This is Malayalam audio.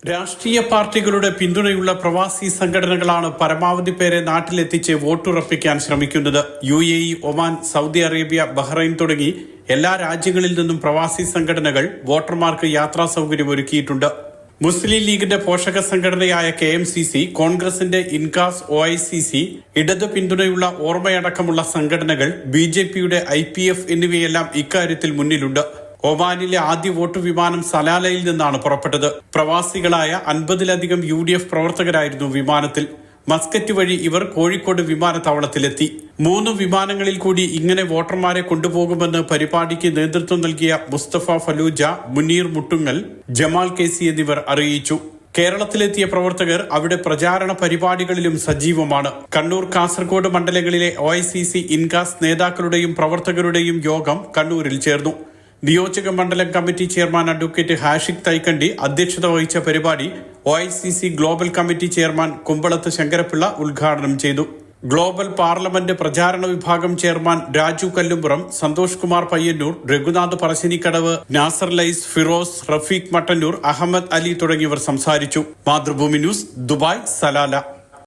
രാഷ്ട്രീയ പാർട്ടികളുടെ പിന്തുണയുള്ള പ്രവാസി സംഘടനകളാണ് പരമാവധി പേരെ നാട്ടിലെത്തിച്ച് വോട്ടുറപ്പിക്കാൻ ശ്രമിക്കുന്നത്. UAE, Oman, Saudi Arabia, Bahrain തുടങ്ങി എല്ലാ രാജ്യങ്ങളിൽ നിന്നും പ്രവാസി സംഘടനകൾ വോട്ടർമാർക്ക് യാത്രാ സൗകര്യം ഒരുക്കിയിട്ടുണ്ട്. മുസ്ലിം ലീഗിന്റെ പോഷക സംഘടനയായ KMCC, കോൺഗ്രസിന്റെ ഇൻകാസ്, OICC, ഇടതു പിന്തുണയുള്ള ഓർമ്മയടക്കമുള്ള സംഘടനകൾ, BJPയുടെ IPF എന്നിവയെല്ലാം ഇക്കാര്യത്തിൽ മുന്നിലുണ്ട്. ഒമാനിലെ ആദ്യ വോട്ട് വിമാനം സലാലയിൽ നിന്നാണ് പുറപ്പെട്ടത്. പ്രവാസികളായ 50-ലധികം UDF പ്രവർത്തകരായിരുന്നു വിമാനത്തിൽ. മസ്കറ്റ് വഴി ഇവർ കോഴിക്കോട് വിമാനത്താവളത്തിലെത്തി. 3 വിമാനങ്ങളിൽ കൂടി ഇങ്ങനെ വോട്ടർമാരെ കൊണ്ടുപോകുമെന്ന് പരിപാടിക്ക് നേതൃത്വം നൽകിയ മുസ്തഫ ഫലൂജ, മുനീർ മുട്ടുങ്ങൽ, ജമാൽ KC എന്നിവർ അറിയിച്ചു. കേരളത്തിലെത്തിയ പ്രവർത്തകർ അവിടെ പ്രചാരണ പരിപാടികളിലും സജീവമാണ്. കണ്ണൂർ, കാസർഗോഡ് മണ്ഡലങ്ങളിലെ OICC, ഇൻകാസ് നേതാക്കളുടെയും പ്രവർത്തകരുടെയും യോഗം കണ്ണൂരിൽ ചേർന്നു. നിയോജക മണ്ഡലം committee chairman advocate Hashiq Thaikkandi അധ്യക്ഷത വഹിച്ച പരിപാടി OICC global committee chairman Kumbalath Sankarapillai ഉദ്ഘാടനം ചെയ്തു. ഗ്ലോബൽ പാർലമെന്റ് പ്രചാരണ വിഭാഗം ചെയർമാൻ രാജു കല്ലുംപുറം, സന്തോഷ് കുമാർ പയ്യന്നൂർ, രഘുനാഥ് പറശ്ശിനിക്കടവ്, നാസർ ലൈസ്, ഫിറോസ്, റഫീഖ് മട്ടന്നൂർ, അഹമ്മദ് അലി തുടങ്ങിയവർ സംസാരിച്ചു. Mathrubhumi news, Dubai, Salalah.